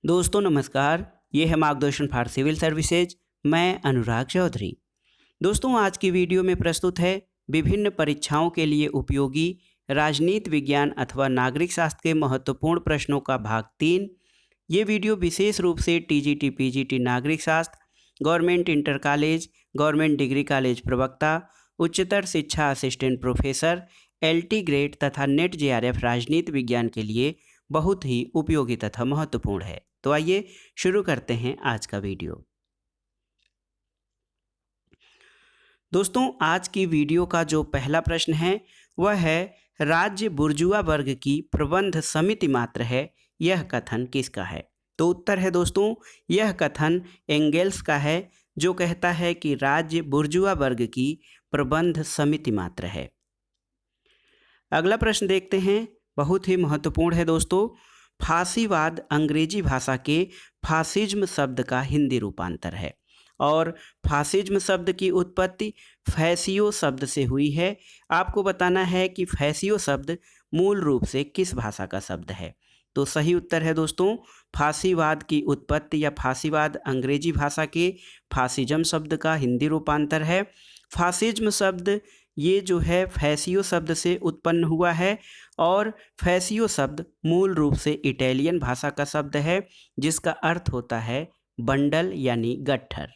दोस्तों नमस्कार। ये है मार्गदर्शन फॉर सिविल सर्विसेज। मैं अनुराग चौधरी। दोस्तों आज की वीडियो में प्रस्तुत है विभिन्न परीक्षाओं के लिए उपयोगी राजनीति विज्ञान अथवा नागरिक शास्त्र के महत्वपूर्ण प्रश्नों का भाग 3। ये वीडियो विशेष रूप से टीजीटी पीजीटी नागरिक शास्त्र, government inter college, government degree college प्रवक्ता, उच्चतर शिक्षा असिस्टेंट प्रोफेसर, एलटी ग्रेड तथा नेट जेआरएफ राजनीति विज्ञान के लिए बहुत ही उपयोगी तथा महत्वपूर्ण है। तो आइए शुरू करते हैं आज का वीडियो। दोस्तों आज की वीडियो का जो पहला प्रश्न है वह है राज्य बुर्जुआ वर्ग की प्रबंध समिति मात्र है, यह कथन किसका है? तो उत्तर है दोस्तों, यह कथन एंगेल्स का है, जो कहता है कि राज्य बुर्जुआ वर्ग की प्रबंध समिति मात्र है। अगला प्रश्न देखते हैं, बहुत ही महत्वपूर्ण है दोस्तों। फांसीवाद अंग्रेजी भाषा के फासिज्म शब्द का हिंदी रूपांतर है और फासिज्म शब्द की उत्पत्ति फैसियो शब्द से हुई है। आपको बताना है कि फैसियो शब्द मूल रूप से किस भाषा का शब्द है। तो सही उत्तर है दोस्तों, फांसीवाद की उत्पत्ति या फांसीवाद अंग्रेजी भाषा के फासिज्म शब्द का हिंदी रूपांतर है। फासिज्म शब्द ये जो है फैसियो शब्द से उत्पन्न हुआ है और फैसियो शब्द मूल रूप से इटालियन भाषा का शब्द है, जिसका अर्थ होता है बंडल यानी गट्ठर।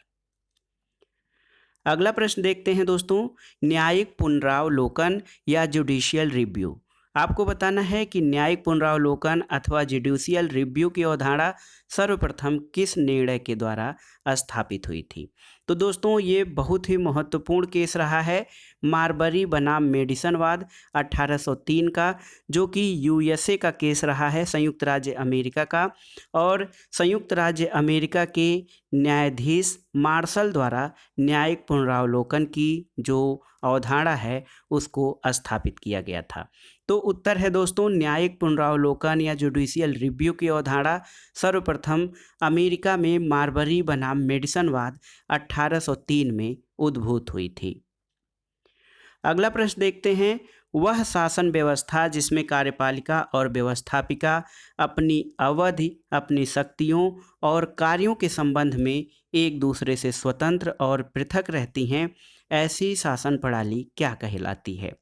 अगला प्रश्न देखते हैं दोस्तों, न्यायिक पुनरावलोकन या जुडिशियल रिव्यू। आपको बताना है कि न्यायिक पुनरावलोकन अथवा जुडिशियल रिव्यू की अवधारणा सर्वप्रथम किस निर्णय के द्वारा स्थापित हुई थी। तो दोस्तों ये बहुत ही महत्वपूर्ण केस रहा है, मारबरी बनाम मेडिसन वाद 1803 का, जो कि यूएसए का केस रहा है, संयुक्त राज्य अमेरिका का। और संयुक्त राज्य अमेरिका के न्यायाधीश मार्शल द्वारा न्यायिक पुनरावलोकन की जो अवधारणा है उसको स्थापित किया गया था। तो उत्तर है दोस्तों, न्यायिक पुनरावलोकन या जुडिशियल रिव्यू की अवधारणा सर्वप्रथम अमेरिका में मारबरी बनाम मेडिसन वाद 1803 में उद्भूत हुई थी। अगला प्रश्न देखते हैं, वह शासन व्यवस्था जिसमें कार्यपालिका और व्यवस्थापिका अपनी अवधि, अपनी शक्तियों और कार्यों के संबंध में एक दूसरे से स्वतंत्र और पृथक रहती हैं, ऐसी शासन प्रणाली क्या कहलाती है?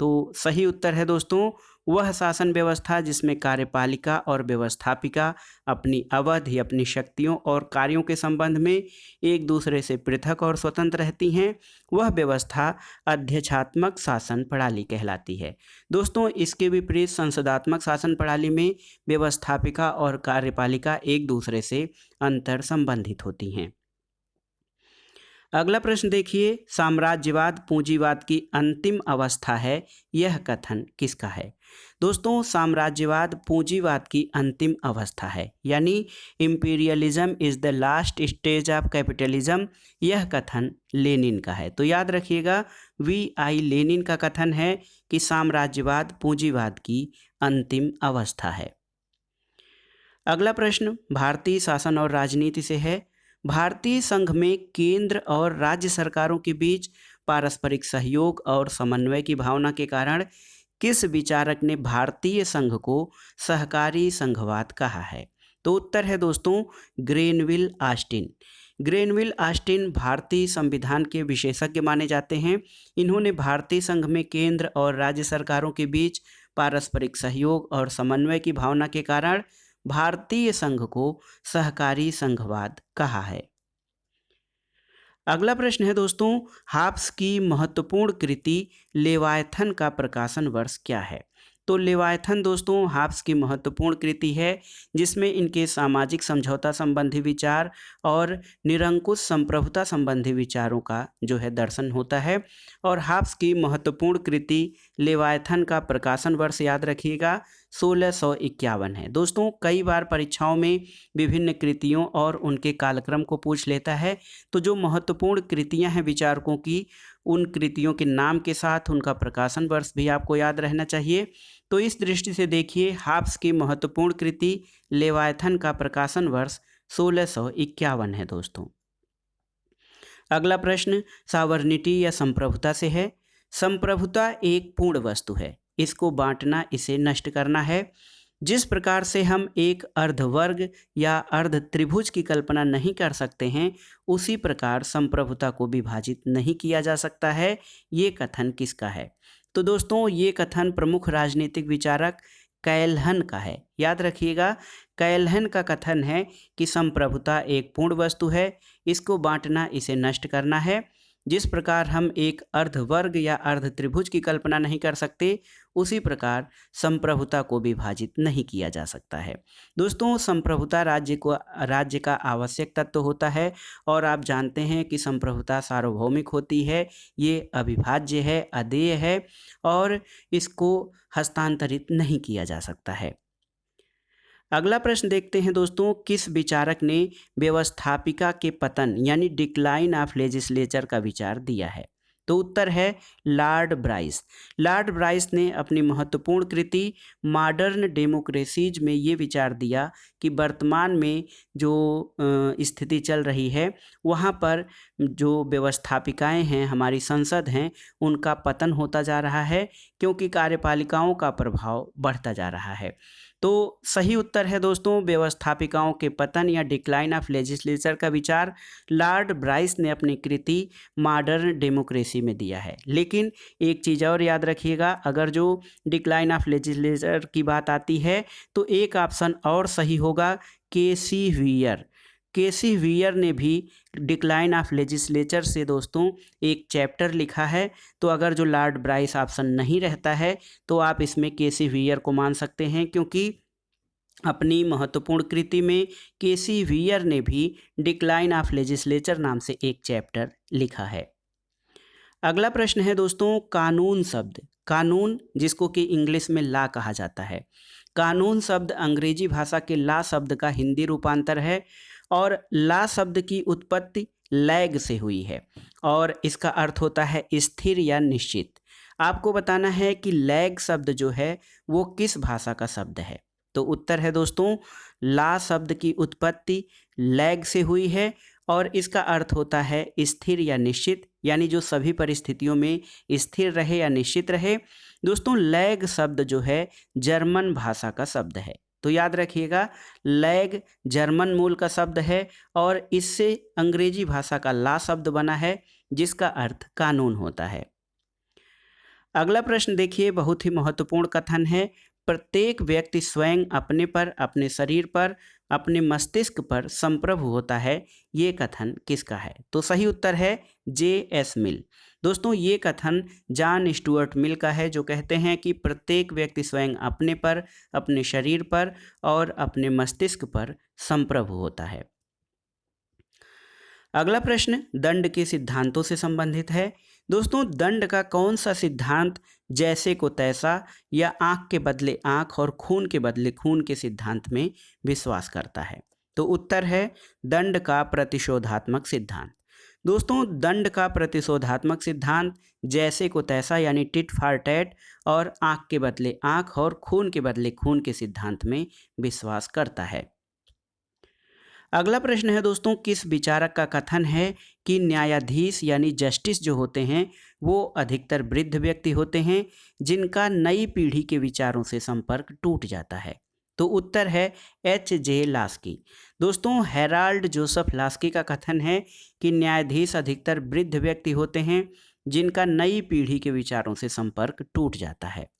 तो सही उत्तर है दोस्तों, वह शासन व्यवस्था जिसमें कार्यपालिका और व्यवस्थापिका अपनी अवधि, अपनी शक्तियों और कार्यों के संबंध में एक दूसरे से पृथक और स्वतंत्र रहती हैं, वह व्यवस्था अध्यक्षात्मक शासन प्रणाली कहलाती है। दोस्तों इसके विपरीत संसदात्मक शासन प्रणाली में व्यवस्थापिका और कार्यपालिका एक दूसरे से अंतर संबंधित होती हैं। अगला प्रश्न देखिए, साम्राज्यवाद पूंजीवाद की अंतिम अवस्था है, यह कथन किसका है? दोस्तों साम्राज्यवाद पूंजीवाद की अंतिम अवस्था है, यानी imperialism is the last stage of capitalism, यह कथन लेनिन का है। तो याद रखिएगा, V.I. लेनिन का कथन है कि साम्राज्यवाद पूंजीवाद की अंतिम अवस्था है। अगला प्रश्न भारतीय शासन और राजनीति से है। भारतीय संघ में केंद्र और राज्य सरकारों के बीच पारस्परिक सहयोग और समन्वय की भावना के कारण किस विचारक ने भारतीय संघ को सहकारी संघवाद कहा है? तो उत्तर है दोस्तों, ग्रेनविल ऑस्टिन। ग्रेनविल ऑस्टिन भारतीय संविधान के विशेषज्ञ माने जाते हैं। इन्होंने भारतीय संघ में केंद्र और राज्य सरकारों के बीच पारस्परिक सहयोग और समन्वय की भावना के कारण भारतीय संघ को सहकारी संघवाद कहा है। अगला प्रश्न है दोस्तों, हाब्स की महत्वपूर्ण कृति लेवायथन का प्रकाशन वर्ष क्या है? तो लेवायथन दोस्तों हाब्स की महत्वपूर्ण कृति है, जिसमें इनके सामाजिक समझौता संबंधी विचार और निरंकुश संप्रभुता संबंधी विचारों का जो है दर्शन होता है। और हाब्स की महत्वपूर्ण कृति लेवायथन का प्रकाशन वर्ष याद रखिएगा 1651 है। दोस्तों कई बार परीक्षाओं में विभिन्न कृतियों और उनके कालक्रम को पूछ लेता है, तो जो महत्वपूर्ण कृतियां हैं विचारकों की, उन कृतियों के नाम के साथ उनका प्रकाशन वर्ष भी आपको याद रहना चाहिए। तो इस दृष्टि से देखिए, हाब्स की महत्वपूर्ण कृति लेवायथन का प्रकाशन वर्ष 1651 है दोस्तों। अगला प्रश्न सॉवरेनिटी या संप्रभुता से है। संप्रभुता एक पूर्ण वस्तु है, इसको बांटना, इसे नष्ट करना है। जिस प्रकार से हम एक अर्धवर्ग या अर्ध त्रिभुज की कल्पना नहीं कर सकते हैं, उसी प्रकार संप्रभुता को विभाजित नहीं किया जा सकता है। ये कथन किसका है? तो दोस्तों, ये कथन प्रमुख राजनीतिक विचारक कैल्हन का है। याद रखिएगा, कैल्हन का कथन है कि संप्रभुता एक पूर्ण वस्तु है, इसको बांटना इसे नष्ट करना है। जिस प्रकार हम एक अर्धवर्ग या अर्ध त्रिभुज की कल्पना नहीं कर सकते, उसी प्रकार संप्रभुता को विभाजित नहीं किया जा सकता है। दोस्तों, संप्रभुता राज्य का आवश्यक तत्व होता है और आप जानते हैं कि संप्रभुता सार्वभौमिक होती है, ये अविभाज्य है, अदेय है और इसको हस्तांतरित नहीं किया जा सकता है। अगला प्रश्न देखते हैं दोस्तों, किस विचारक ने व्यवस्थापिका के पतन यानी डिक्लाइन ऑफ लेजिस्लेचर का विचार दिया है? तो उत्तर है लॉर्ड ब्राइस। लॉर्ड ब्राइस ने अपनी महत्वपूर्ण कृति मॉडर्न डेमोक्रेसीज में ये विचार दिया कि वर्तमान में जो स्थिति चल रही है, वहाँ पर जो व्यवस्थापिकाएं हैं, हमारी संसद हैं, उनका पतन होता जा रहा है क्योंकि कार्यपालिकाओं का प्रभाव बढ़ता जा रहा है। तो सही उत्तर है दोस्तों, व्यवस्थापिकाओं के पतन या डिक्लाइन ऑफ लेजिस्लेचर का विचार लॉर्ड ब्राइस ने अपनी कृति मॉडर्न डेमोक्रेसी में दिया है। लेकिन एक चीज़ और याद रखिएगा, अगर जो डिक्लाइन ऑफ लेजिस्लेचर की बात आती है तो एक ऑप्शन और सही होगा, केसी व्हीयर। केसी व्हीयर ने भी डिक्लाइन ऑफ लेजिस्लेचर से दोस्तों एक चैप्टर लिखा है। तो अगर जो लॉर्ड ब्राइस ऑप्शन नहीं रहता है तो आप इसमें केसी व्हीयर को मान सकते हैं, क्योंकि अपनी महत्वपूर्ण कृति में केसी व्हीयर ने भी डिक्लाइन ऑफ लेजिस्लेचर नाम से एक चैप्टर लिखा है। अगला प्रश्न है दोस्तों, कानून शब्द, कानून जिसको कि इंग्लिश में लॉ कहा जाता है, कानून शब्द अंग्रेजी भाषा के लॉ शब्द का हिंदी रूपांतर है और लॉ शब्द की उत्पत्ति लैग से हुई है और इसका अर्थ होता है स्थिर या निश्चित। आपको बताना है कि लैग शब्द जो है वो किस भाषा का शब्द है। तो उत्तर है दोस्तों, लॉ शब्द की उत्पत्ति लैग से हुई है और इसका अर्थ होता है स्थिर या निश्चित, यानी जो सभी परिस्थितियों में स्थिर रहे या निश्चित रहे। दोस्तों, लैग शब्द जो है जर्मन भाषा का शब्द है। तो याद रखिएगा, लैग जर्मन मूल का शब्द है और इससे अंग्रेजी भाषा का लॉ शब्द बना है जिसका अर्थ कानून होता है। अगला प्रश्न देखिए, बहुत ही महत्वपूर्ण कथन है, प्रत्येक व्यक्ति स्वयं अपने पर, अपने शरीर पर, अपने मस्तिष्क पर संप्रभु होता है। ये कथन किसका है? तो सही उत्तर है जे.एस. मिल। दोस्तों, ये कथन जॉन स्टुअर्ट मिल का है, जो कहते हैं कि प्रत्येक व्यक्ति स्वयं अपने पर, अपने शरीर पर और अपने मस्तिष्क पर संप्रभु होता है। अगला प्रश्न दंड के सिद्धांतों से संबंधित है। दोस्तों, दंड का कौन सा सिद्धांत जैसे को तैसा या आंख के बदले आंख और खून के बदले खून के सिद्धांत में विश्वास करता है? तो उत्तर है दंड का प्रतिशोधात्मक सिद्धांत। दोस्तों, दंड का प्रतिशोधात्मक सिद्धांत जैसे को तैसा यानी टिट फॉर टैट और आंख के बदले आंख और खून के बदले खून के सिद्धांत में विश्वास करता है। अगला प्रश्न है दोस्तों, किस विचारक का कथन है कि न्यायाधीश यानी जस्टिस जो होते हैं वो अधिकतर वृद्ध व्यक्ति होते हैं जिनका नई पीढ़ी के विचारों से संपर्क टूट जाता है? तो उत्तर है H.J. लास्की। दोस्तों, हेराल्ड जोसेफ लास्की का कथन है कि न्यायाधीश अधिकतर वृद्ध व्यक्ति होते हैं जिनका नई पीढ़ी के विचारों से संपर्क टूट जाता है।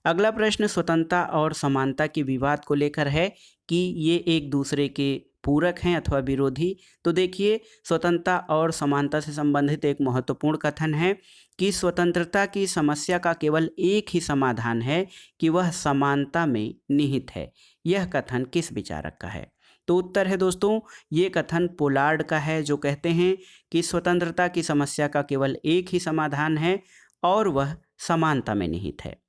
अगला प्रश्न स्वतंत्रता और समानता के विवाद को लेकर है कि ये एक दूसरे के पूरक हैं अथवा विरोधी। तो देखिए, स्वतंत्रता और समानता से संबंधित एक महत्वपूर्ण कथन है कि स्वतंत्रता की समस्या का केवल एक ही समाधान है कि वह समानता में निहित है। यह कथन किस विचारक का है? तो उत्तर है दोस्तों, ये कथन पोलार्ड का है, जो कहते हैं कि स्वतंत्रता की समस्या का केवल एक ही समाधान है और वह समानता में निहित है।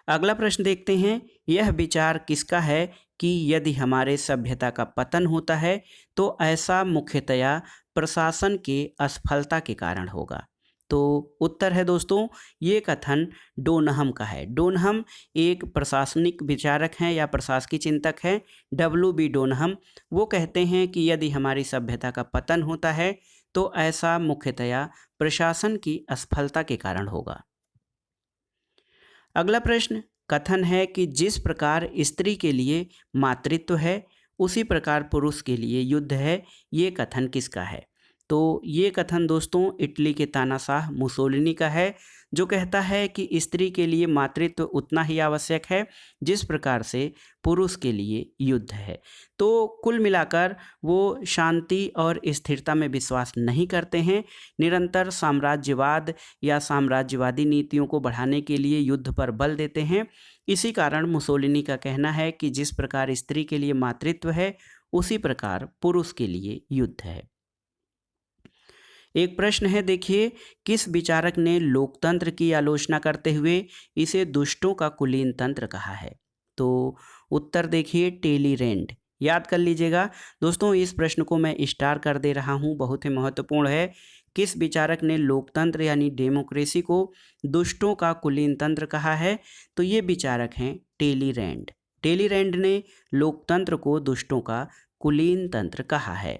अगला प्रश्न देखते हैं, यह विचार किसका है कि यदि हमारे सभ्यता का पतन होता है तो ऐसा मुख्यतया प्रशासन के असफलता के कारण होगा? तो उत्तर है दोस्तों, ये कथन डोनहम का है। डोनहम एक प्रशासनिक विचारक हैं या प्रशासकीय चिंतक हैं, W.B. डोनहम। वो कहते हैं कि यदि हमारी सभ्यता का पतन होता है तो ऐसा मुख्यतया प्रशासन की असफलता के कारण होगा। अगला प्रश्न, कथन है कि जिस प्रकार स्त्री के लिए मातृत्व है उसी प्रकार पुरुष के लिए युद्ध है, ये कथन किसका है? तो ये कथन दोस्तों इटली के तानाशाह मुसोलिनी का है, जो कहता है कि स्त्री के लिए मातृत्व उतना ही आवश्यक है जिस प्रकार से पुरुष के लिए युद्ध है। तो कुल मिलाकर वो शांति और स्थिरता में विश्वास नहीं करते हैं, निरंतर साम्राज्यवाद या साम्राज्यवादी नीतियों को बढ़ाने के लिए युद्ध पर बल देते हैं। इसी कारण मुसोलिनी का कहना है कि जिस प्रकार स्त्री के लिए मातृत्व है उसी प्रकार पुरुष के लिए युद्ध है। एक प्रश्न है, देखिए, किस विचारक ने लोकतंत्र की आलोचना करते हुए इसे दुष्टों का कुलीन तंत्र कहा है? तो उत्तर देखिए टेलीरेंट। याद कर लीजिएगा दोस्तों, इस प्रश्न को मैं स्टार कर दे रहा हूँ, बहुत ही महत्वपूर्ण है। किस विचारक ने लोकतंत्र यानी डेमोक्रेसी को दुष्टों का कुलीन तंत्र कहा है? तो ये विचारक हैं टेलीरेंट। टेलीरेंट ने लोकतंत्र को दुष्टों का कुलीन तंत्र कहा है।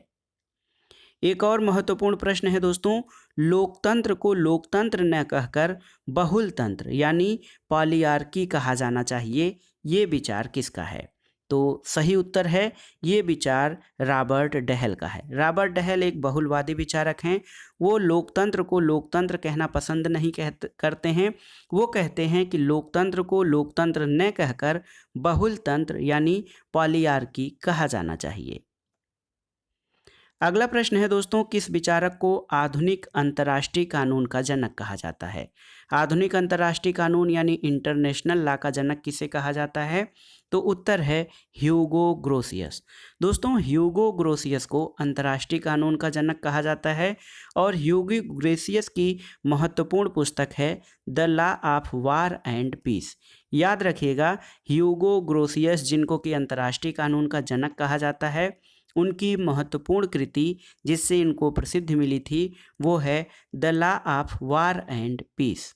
एक और महत्वपूर्ण प्रश्न है दोस्तों, लोकतंत्र को लोकतंत्र न कहकर बहुलतंत्र यानी पॉलीआर्की कहा जाना चाहिए, ये विचार किसका है? तो सही उत्तर है, ये विचार रॉबर्ट डहेल का है। रॉबर्ट डहेल एक बहुलवादी विचारक हैं। वो लोकतंत्र को लोकतंत्र कहना पसंद नहीं करते हैं। वो कहते हैं कि लोकतंत्र को लोकतंत्र न कहकर बहुलतंत्र यानी पॉलीआर्की कहा जाना चाहिए। अगला प्रश्न है दोस्तों, किस विचारक को आधुनिक अंतर्राष्ट्रीय कानून का जनक कहा जाता है? आधुनिक अंतर्राष्ट्रीय कानून यानी इंटरनेशनल लॉ का जनक किसे कहा जाता है? तो उत्तर है ह्यूगो ग्रोसियस। दोस्तों, ह्यूगो ग्रोसियस को अंतर्राष्ट्रीय कानून का जनक कहा जाता है और ह्यूगो ग्रोसियस की महत्वपूर्ण पुस्तक है the law of war and peace. याद रखिएगा, ह्यूगो ग्रोसियस जिनको कि अंतर्राष्ट्रीय कानून का जनक कहा जाता है, उनकी महत्वपूर्ण कृति जिससे इनको प्रसिद्धि मिली थी वो है the law of war and peace.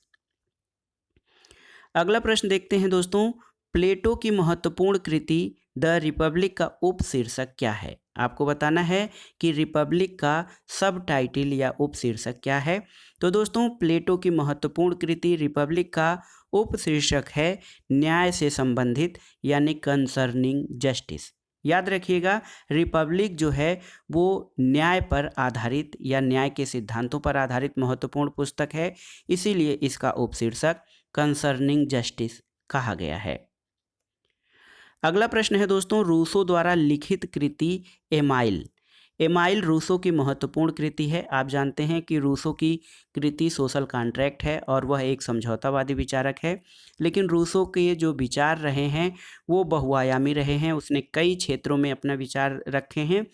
अगला प्रश्न देखते हैं दोस्तों, प्लेटो की महत्वपूर्ण कृति द रिपब्लिक का उपशीर्षक क्या है? आपको बताना है कि रिपब्लिक का सब टाइटल या उपशीर्षक क्या है। तो दोस्तों, प्लेटो की महत्वपूर्ण कृति रिपब्लिक का उपशीर्षक है न्याय से संबंधित यानी कंसर्निंग जस्टिस। याद रखिएगा, रिपब्लिक जो है वो न्याय पर आधारित या न्याय के सिद्धांतों पर आधारित महत्वपूर्ण पुस्तक है, इसीलिए इसका उपशीर्षक कंसर्निंग जस्टिस कहा गया है। अगला प्रश्न है दोस्तों, रूसो द्वारा लिखित कृति एमाइल। एमाइल रूसो की महत्वपूर्ण कृति है। आप जानते हैं कि रूसो की कृति सोशल कॉन्ट्रैक्ट है और वह एक समझौतावादी विचारक है, लेकिन रूसो के जो विचार रहे हैं वो बहुआयामी रहे हैं। उसने कई क्षेत्रों में अपना विचार रखे हैं।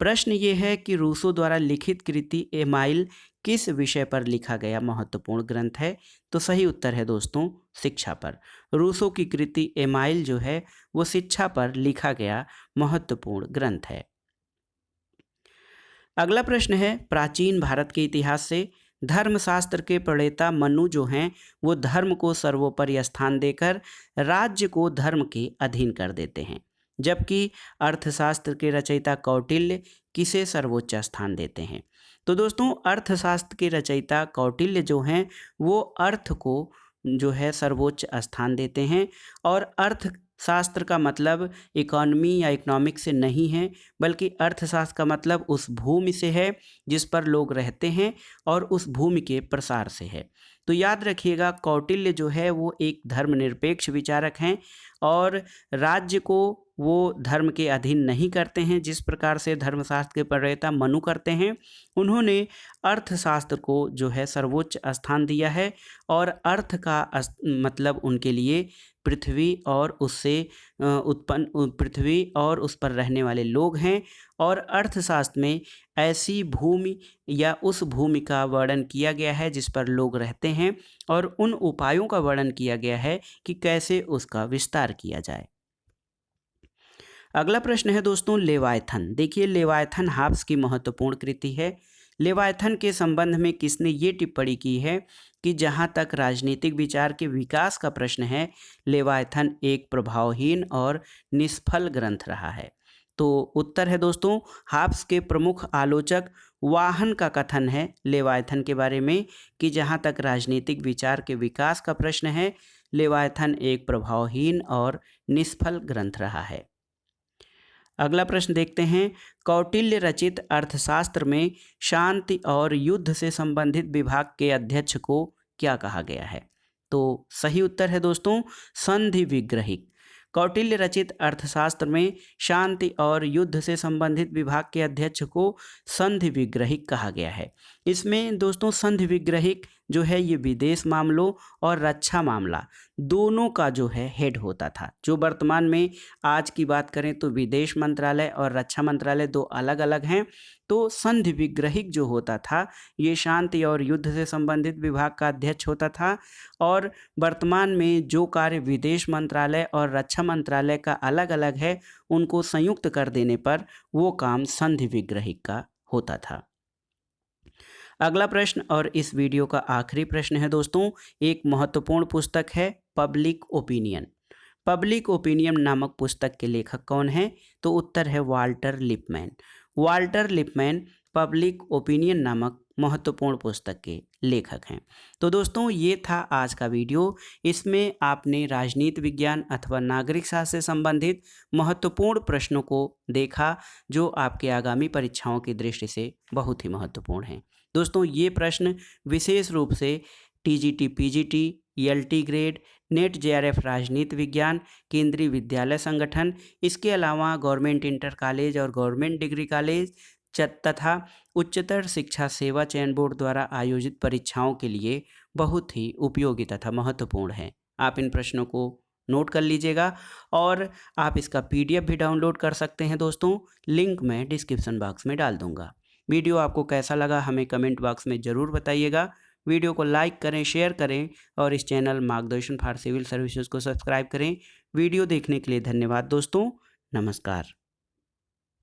प्रश्न ये है कि रूसो द्वारा लिखित कृति एमाइल किस विषय पर लिखा गया महत्वपूर्ण ग्रंथ है? तो सही उत्तर है दोस्तों शिक्षा पर। रूसो की कृति एमाइल जो है वो शिक्षा पर लिखा गया महत्वपूर्ण ग्रंथ है। अगला प्रश्न है, प्राचीन भारत के इतिहास से धर्मशास्त्र के प्रणेता मनु जो हैं वो धर्म को सर्वोपरि स्थान देकर राज्य को धर्म के अधीन कर देते हैं, जबकि अर्थशास्त्र के रचयिता कौटिल्य किसे सर्वोच्च स्थान देते हैं? तो दोस्तों, अर्थशास्त्र के रचयिता कौटिल्य जो हैं वो अर्थ को जो है सर्वोच्च स्थान देते हैं और अर्थशास्त्र का मतलब इकोनॉमी या इकोनॉमिक्स से नहीं है, बल्कि अर्थशास्त्र का मतलब उस भूमि से है जिस पर लोग रहते हैं और उस भूमि के प्रसार से है। तो याद रखिएगा, कौटिल्य जो है वो एक धर्मनिरपेक्ष विचारक हैं और राज्य को वो धर्म के अधीन नहीं करते हैं जिस प्रकार से धर्मशास्त्र के प्रणेता मनु करते हैं। उन्होंने अर्थशास्त्र को जो है सर्वोच्च स्थान दिया है और अर्थ का मतलब उनके लिए पृथ्वी और उससे उत्पन्न पृथ्वी और उस पर रहने वाले लोग हैं और अर्थशास्त्र में ऐसी भूमि या उस भूमि का वर्णन किया गया है जिस पर लोग रहते हैं और उन उपायों का वर्णन किया गया है कि कैसे उसका विस्तार किया जाए। अगला प्रश्न है दोस्तों, लेवायथन। देखिए, लेवायथन हाब्स की महत्वपूर्ण कृति है। लेवायथन के संबंध में किसने ये टिप्पणी की है कि जहाँ तक राजनीतिक विचार के विकास का प्रश्न है, लेवायथन एक प्रभावहीन और निष्फल ग्रंथ रहा है? तो उत्तर है दोस्तों, हाब्स के प्रमुख आलोचक वाहन का कथन है लेवायथन के बारे में कि जहाँ तक राजनीतिक विचार के विकास का प्रश्न है, लेवायथन एक प्रभावहीन और निष्फल ग्रंथ रहा है। अगला प्रश्न देखते हैं, कौटिल्य रचित अर्थशास्त्र में शांति और युद्ध से संबंधित विभाग के अध्यक्ष को क्या कहा गया है? तो सही उत्तर है दोस्तों संधि विग्रहिक। कौटिल्य रचित अर्थशास्त्र में शांति और युद्ध से संबंधित विभाग के अध्यक्ष को संधि विग्रहिक कहा गया है। इसमें दोस्तों संधि विग्रहिक जो है ये विदेश मामलों और रक्षा मामला दोनों का जो है हेड होता था। जो वर्तमान में आज की बात करें तो विदेश मंत्रालय और रक्षा मंत्रालय दो अलग अलग हैं। तो संधि विग्रहिक जो होता था ये शांति और युद्ध से संबंधित विभाग का अध्यक्ष होता था, और वर्तमान में जो कार्य विदेश मंत्रालय और रक्षा मंत्रालय का अलग अलग है उनको संयुक्त कर देने पर वो काम संधि विग्रहिक का होता था। अगला प्रश्न और इस वीडियो का आखिरी प्रश्न है दोस्तों, एक महत्वपूर्ण पुस्तक है पब्लिक ओपिनियन। पब्लिक ओपिनियन नामक पुस्तक के लेखक कौन है? तो उत्तर है Walter Lipman. Walter Lipman public opinion नामक महत्वपूर्ण पुस्तक के लेखक हैं। तो दोस्तों ये था आज का वीडियो। इसमें आपने राजनीति विज्ञान अथवा नागरिक शास्त्र से संबंधित महत्वपूर्ण प्रश्नों को देखा जो आपके आगामी परीक्षाओं की दृष्टि से बहुत ही महत्वपूर्ण हैं। दोस्तों ये प्रश्न विशेष रूप से TGT, PGT, LT grade, net JRF राजनीति विज्ञान, केंद्रीय विद्यालय संगठन, इसके अलावा गवर्नमेंट इंटर कॉलेज और गवर्नमेंट डिग्री कॉलेज तथा उच्चतर शिक्षा सेवा चयन बोर्ड द्वारा आयोजित परीक्षाओं के लिए बहुत ही उपयोगी तथा महत्वपूर्ण है। आप इन प्रश्नों को नोट कर लीजिएगा और आप इसका पीडीएफ भी डाउनलोड कर सकते हैं दोस्तों। लिंक मैं डिस्क्रिप्शन बॉक्स में डाल दूंगा। वीडियो आपको कैसा लगा हमें कमेंट बॉक्स में ज़रूर बताइएगा। वीडियो को लाइक करें, शेयर करें और इस चैनल मार्गदर्शन फॉर सिविल सर्विसेज को सब्सक्राइब करें। वीडियो देखने के लिए धन्यवाद दोस्तों। नमस्कार।